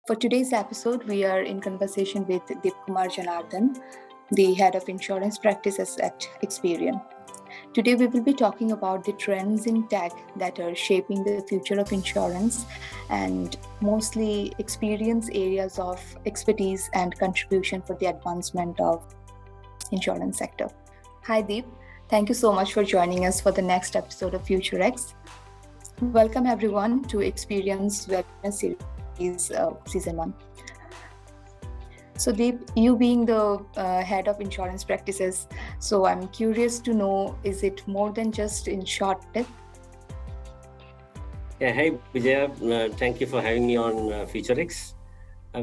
For today's episode, we are in conversation with Deepkumar Janardhanan, the head of insurance practices at Experion. Today, we will be talking about the trends in tech that are shaping the future of insurance and mostly experience areas of expertise and contribution for the advancement of insurance sector. Hi, Deep. Thank you so much for joining us for the next episode of FutureX. Welcome everyone to Experience Webinar Series Season 1. So Deep, you being the head of insurance practices, so I'm curious to know, is it more than just Insurtech? Yeah, hey Bijaya, thank you for having me on FutureX.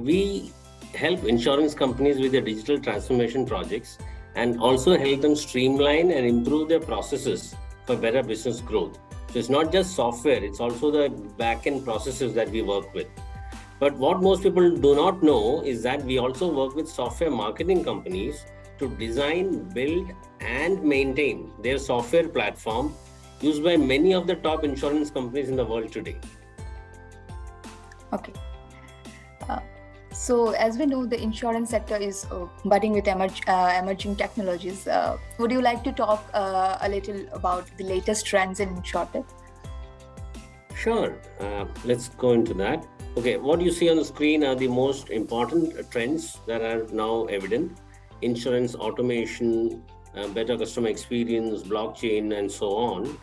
We help insurance companies with their digital transformation projects and also help them streamline and improve their processes for better business growth. So it's not just software, it's also the back-end processes that we work with. But what most people do not know is that we also work with software marketing companies to design, build, and maintain their software platform used by many of the top insurance companies in the world today. Okay. So as we know, the insurance sector is budding with emerging technologies. Would you like to talk a little about the latest trends in Insurtech? Sure, let's go into that. Okay, what you see on the screen are the most important trends that are now evident. Insurance automation, better customer experience, blockchain, and so on.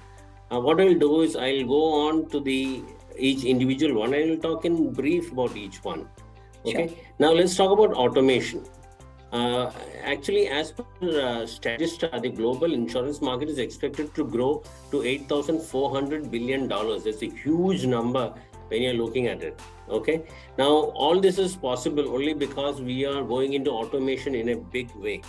What I'll do is I'll go on to each individual one. I'll talk in brief about each one. Okay, sure. Now let's talk about automation. Actually, as per Statista, the global insurance market is expected to grow to $8,400 billion. That's a huge number when you're looking at it. Okay, now all this is possible only because we are going into automation in a big way.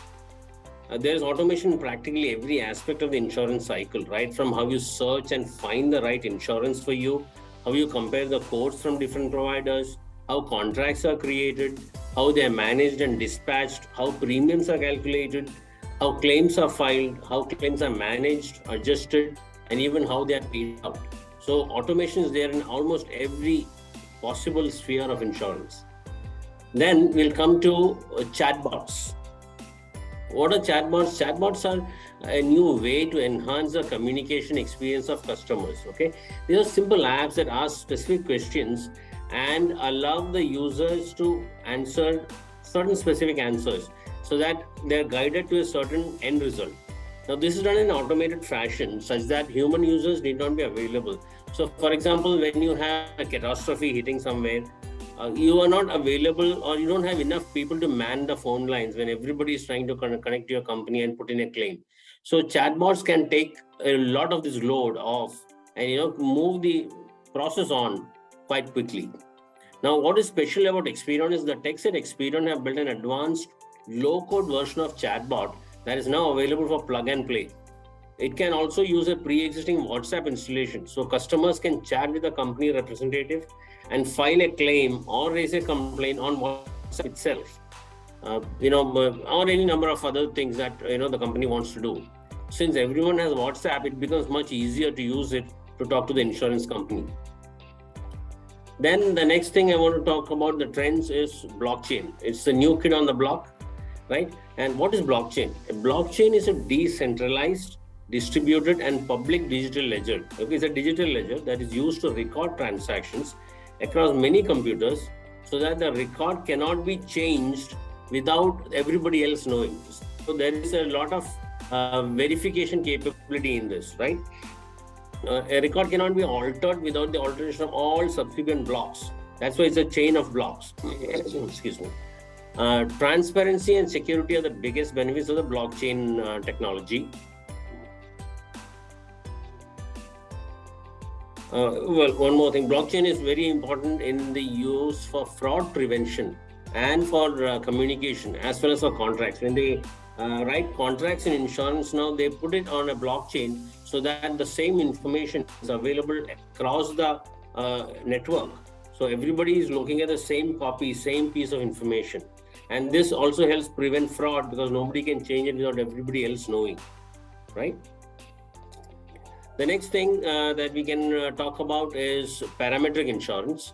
There is automation in practically every aspect of the insurance cycle, right? From how you search and find the right insurance for you, how you compare the quotes from different providers, how contracts are created, how they are managed and dispatched, how premiums are calculated, how claims are filed, how claims are managed, adjusted, and even how they are paid out. So automation is there in almost every possible sphere of insurance. Then we'll come to chatbots. What are chatbots? Chatbots are a new way to enhance the communication experience of customers. Okay, these are simple apps that ask specific questions and allow the users to answer certain specific answers so that they're guided to a certain end result. Now, this is done in automated fashion such that human users need not be available. So, for example, when you have a catastrophe hitting somewhere, you are not available or you don't have enough people to man the phone lines when everybody is trying to connect to your company and put in a claim. So, chatbots can take a lot of this load off and move the process on quite quickly. Now, what is special about Experion is the techs at Experion have built an advanced low-code version of chatbot that is now available for plug and play. It can also use a pre-existing WhatsApp installation, so customers can chat with a company representative and file a claim or raise a complaint on WhatsApp itself, or any number of other things that the company wants to do. Since everyone has WhatsApp, it becomes much easier to use it to talk to the insurance company. Then the next thing I want to talk about the trends is blockchain. It's the new kid on the block, right? And what is blockchain? A blockchain is a decentralized, distributed, and public digital ledger. Okay, it's a digital ledger that is used to record transactions across many computers so that the record cannot be changed without everybody else knowing. So there is a lot of verification capability in this, right? A record cannot be altered without the alteration of all subsequent blocks. That's why it's a chain of blocks. Excuse me. Transparency and security are the biggest benefits of the blockchain technology. One more thing. Blockchain is very important in the use for fraud prevention and for communication as well as for contracts. When they write contracts in insurance now, they put it on a blockchain so that the same information is available across the network. So everybody is looking at the same copy, same piece of information. And this also helps prevent fraud because nobody can change it without everybody else knowing, right? The next thing that we can talk about is parametric insurance.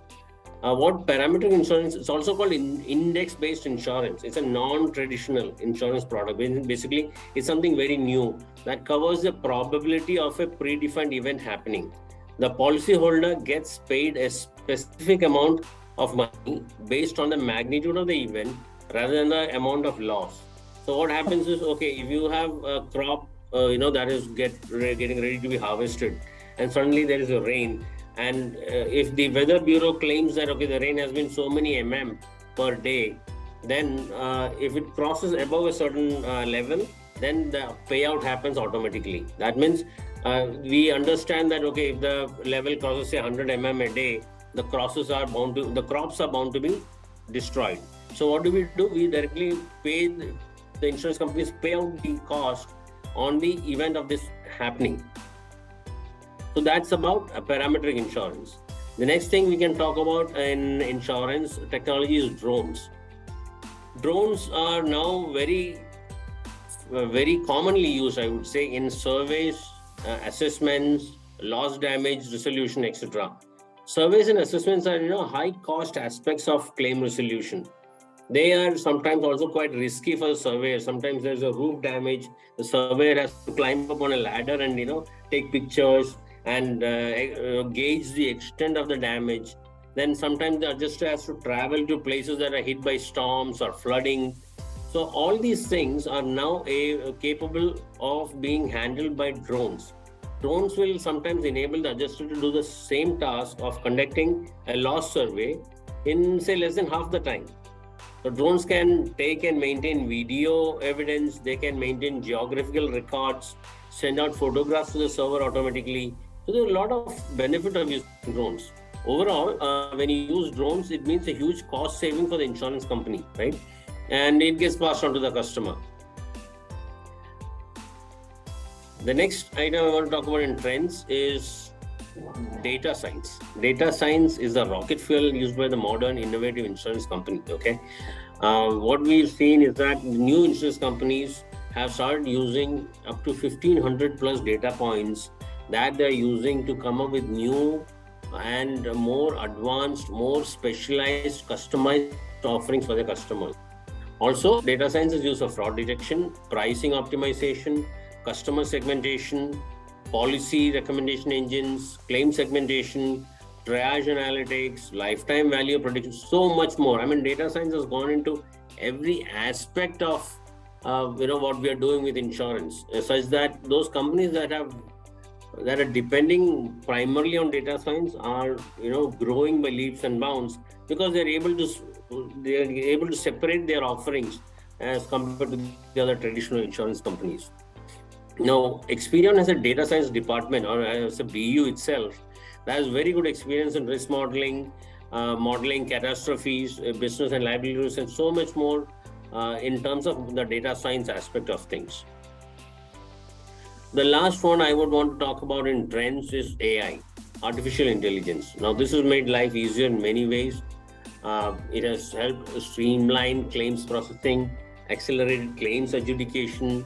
What parametric insurance, it's also called index-based insurance. It's a non-traditional insurance product. Basically, it's something very new that covers the probability of a predefined event happening. The policyholder gets paid a specific amount of money based on the magnitude of the event rather than the amount of loss. So what happens is, okay, if you have a crop, that is getting ready to be harvested, and suddenly there is a rain, and if the weather bureau claims that, okay, the rain has been so many per day, then if it crosses above a certain level, then the payout happens automatically. That means we understand that, okay, if the level crosses say 100 a day, the crops are bound to be destroyed. So what do? We directly pay the insurance companies pay out the cost on the event of this happening. So that's about a parametric insurance. The next thing we can talk about in insurance technology is drones. Drones are now very commonly used, I would say, in surveys, assessments, loss damage resolution, etc. Surveys and assessments are high cost aspects of claim resolution. They are sometimes also quite risky for the surveyor. Sometimes there's a roof damage. The surveyor has to climb up on a ladder and take pictures and gauge the extent of the damage. Then sometimes the adjuster has to travel to places that are hit by storms or flooding. So all these things are now capable of being handled by drones. Drones will sometimes enable the adjuster to do the same task of conducting a loss survey in, say, less than half the time. So drones can take and maintain video evidence, they can maintain geographical records, send out photographs to the server automatically. So there's a lot of benefit of using drones. Overall, when you use drones, it means a huge cost saving for the insurance company, right? And it gets passed on to the customer. The next item I want to talk about in trends is data science. Data science is the rocket fuel used by the modern innovative insurance company. Okay, what we've seen is that new insurance companies have started using up to 1,500 plus data points that they're using to come up with new and more advanced, more specialized, customized offerings for their customers. Also, data science is used for fraud detection, pricing optimization, customer segmentation, policy recommendation engines, claim segmentation, triage analytics, lifetime value prediction, so much more. I mean, data science has gone into every aspect of what we are doing with insurance, such that those companies that are depending primarily on data science are growing by leaps and bounds, because they're able to separate their offerings as compared to the other traditional insurance companies. Now, Experion has a data science department, or as a BU itself, that has very good experience in risk modeling, modeling catastrophes, business and liability risks, and so much more in terms of the data science aspect of things. The last one I would want to talk about in trends is AI, artificial intelligence. Now, this has made life easier in many ways. It has helped streamline claims processing, accelerated claims adjudication,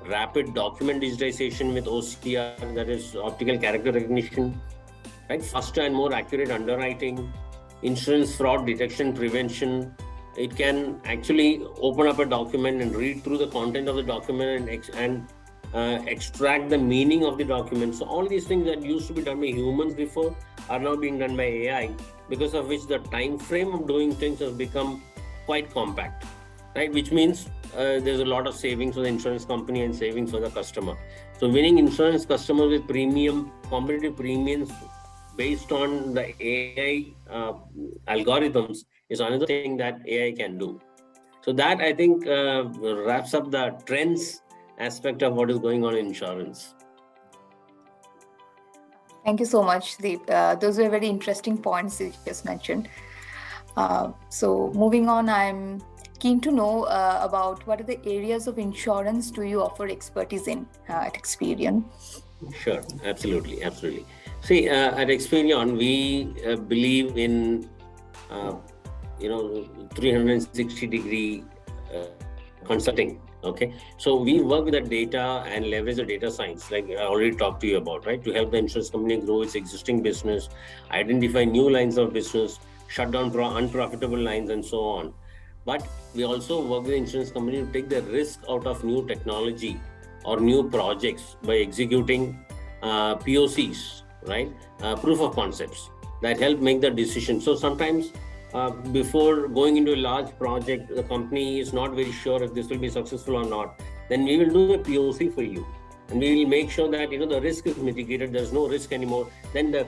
rapid document digitization with OCR, that is optical character recognition, right? Faster and more accurate underwriting, insurance fraud detection prevention. It can actually open up a document and read through the content of the document and extract the meaning of the document. So all these things that used to be done by humans before are now being done by AI, because of which the time frame of doing things has become quite compact, right? Which means there's a lot of savings for the insurance company and savings for the customer. So winning insurance customers with competitive premiums based on the AI algorithms is another thing that AI can do. So that, I think, wraps up the trends aspect of what is going on in insurance. Thank you so much, Deep. Those were very interesting points you just mentioned. So moving on, I'm keen to know about what are the areas of insurance do you offer expertise in at Experion? Sure, absolutely. See, at Experion, we believe in 360-degree consulting. Okay, so we work with the data and leverage the data science, like I already talked to you about, right, to help the insurance company grow its existing business, identify new lines of business, shut down unprofitable lines and so on. But we also work with the insurance company to take the risk out of new technology or new projects by executing POCs, right? Proof of concepts that help make the decision. So sometimes before going into a large project, the company is not very sure if this will be successful or not. Then we will do a POC for you, and we will make sure that the risk is mitigated. There's no risk anymore. Then the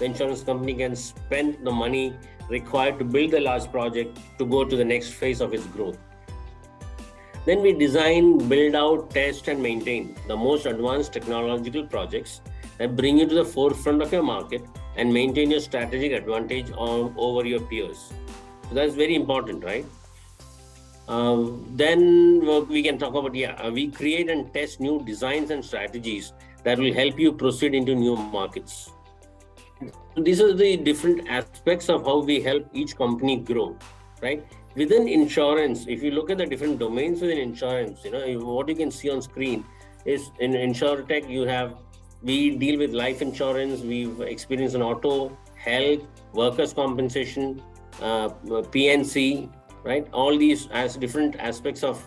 insurance company, can spend the money required to build a large project to go to the next phase of its growth. Then we design, build out, test, and maintain the most advanced technological projects that bring you to the forefront of your market and maintain your strategic advantage over your peers. So that's very important, right? Then we can talk about, we create and test new designs and strategies that will help you proceed into new markets. These are the different aspects of how we help each company grow, right? Within insurance, if you look at the different domains within insurance, what you can see on screen is in Insurtech, we deal with life insurance, we've experienced in auto, health, workers' compensation, PNC, right? All these as different aspects of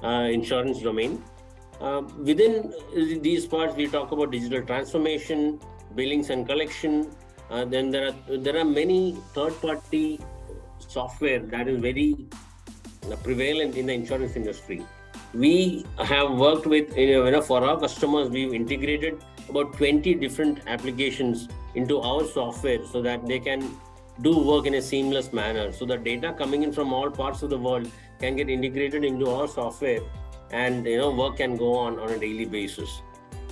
insurance domain. Within these parts, we talk about digital transformation, billings and collection. Then there are many third-party software that is very prevalent in the insurance industry. We have worked with, for our customers, we've integrated about 20 different applications into our software so that they can do work in a seamless manner. So the data coming in from all parts of the world can get integrated into our software, and work can go on a daily basis.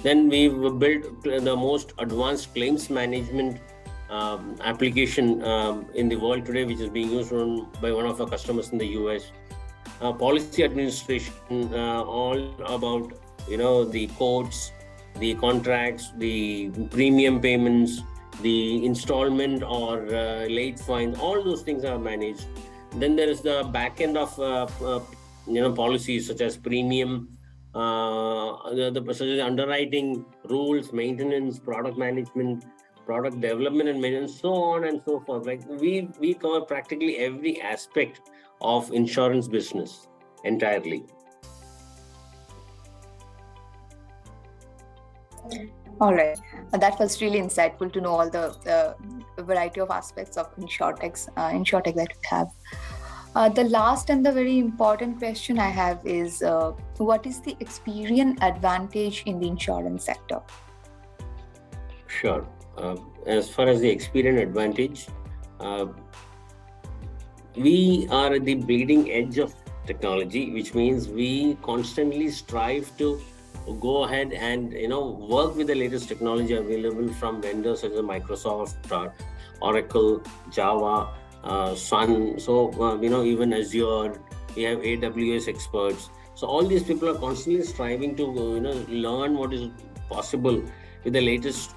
Then we've built the most advanced claims management application in the world today, which is being used by one of our customers in the US. Policy administration, all about the quotes, the contracts, the premium payments, the installment or late fines, all those things are managed. Then there is the back end of policies such as premium, such as underwriting rules, maintenance, product management, product development and maintenance, so on and so forth. Like we cover practically every aspect of insurance business entirely. All right. That was really insightful to know all the variety of aspects of Insurtech that we have. The last and the very important question I have is, what is the Experion advantage in the insurance sector? Sure. As far as the Experion advantage, we are at the bleeding edge of technology, which means we constantly strive to go ahead and work with the latest technology available from vendors such as Microsoft, Oracle, Java, Sun. So even Azure, we have AWS experts. So all these people are constantly striving to learn what is possible with the latest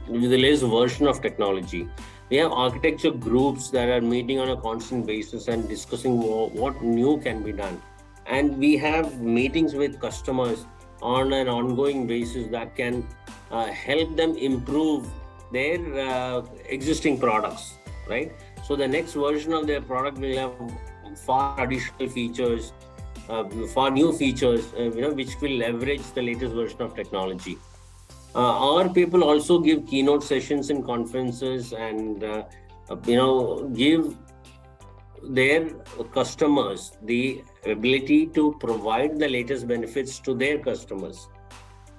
version of technology. We have architecture groups that are meeting on a constant basis and discussing what new can be done. And we have meetings with customers on an ongoing basis that can help them improve their existing products, right? So the next version of their product will have far additional features, far new features, which will leverage the latest version of technology. Our people also give keynote sessions in conferences and give their customers the ability to provide the latest benefits to their customers,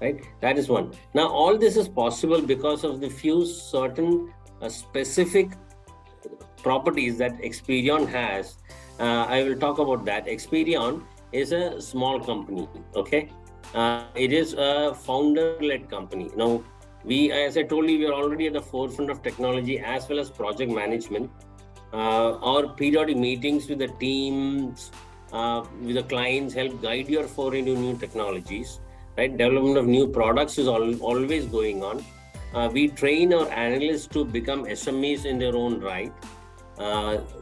right? That is one. Now, all this is possible because of the few certain specific properties that Experion has. I will talk about that. Experion is a small company, okay? It is a founder-led company. Now, as I told you, we are already at the forefront of technology as well as project management. Our periodic meetings with the teams, with the clients help guide your foray into new technologies, right? Development of new products is always going on. We train our analysts to become SMEs in their own right.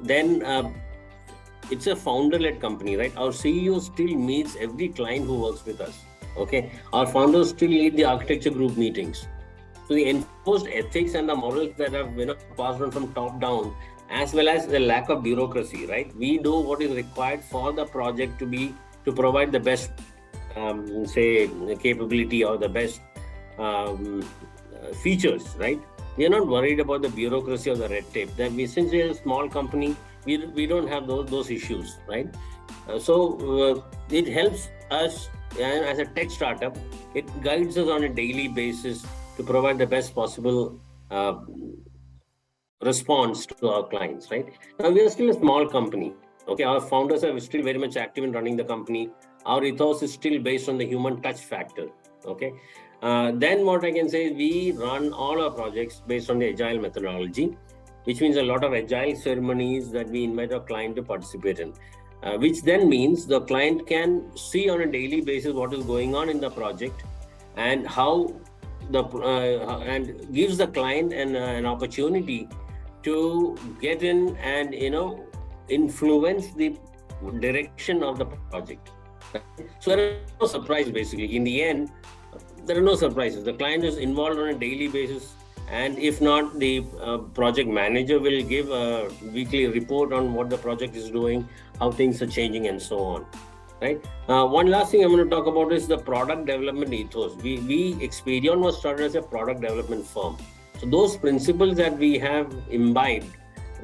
Then it's a founder-led company, right? Our CEO still meets every client who works with us, okay? Our founders still lead the architecture group meetings. So the enforced ethics and the morals that have passed on from top down as well as the lack of bureaucracy, right? We do what is required for the project to provide the best, say, capability or the best features, right? We are not worried about the bureaucracy or the red tape. That since we are a small company, we don't have those issues, right? So it helps us as a tech startup. It guides us on a daily basis to provide the best possible response to our clients, right? Now, we are still a small company. Okay, our founders are still very much active in running the company. Our ethos is still based on the human touch factor. Okay, then what I can say is we run all our projects based on the agile methodology, which means a lot of agile ceremonies that we invite our client to participate in, which then means the client can see on a daily basis what is going on in the project and how and gives the client an opportunity to get in and influence the direction of the project. So there are no surprises. Basically, in the end, there are no surprises. The client is involved on a daily basis, and if not, the project manager will give a weekly report on what the project is doing, how things are changing, and so on. Right. One last thing I'm going to talk about is the product development ethos. Experion was started as a product development firm. So those principles that we have imbibed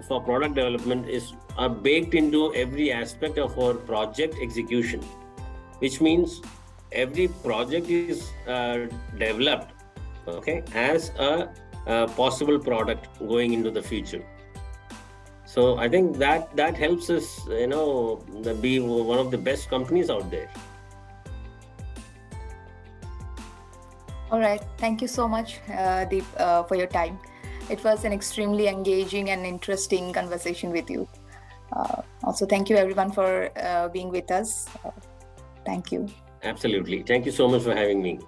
for product development are baked into every aspect of our project execution, which means every project is developed, okay, as a possible product going into the future. So I think that helps us, be one of the best companies out there. All right. Thank you so much, Deep, for your time. It was an extremely engaging and interesting conversation with you. Also, thank you everyone for being with us. Thank you. Absolutely. Thank you so much for having me.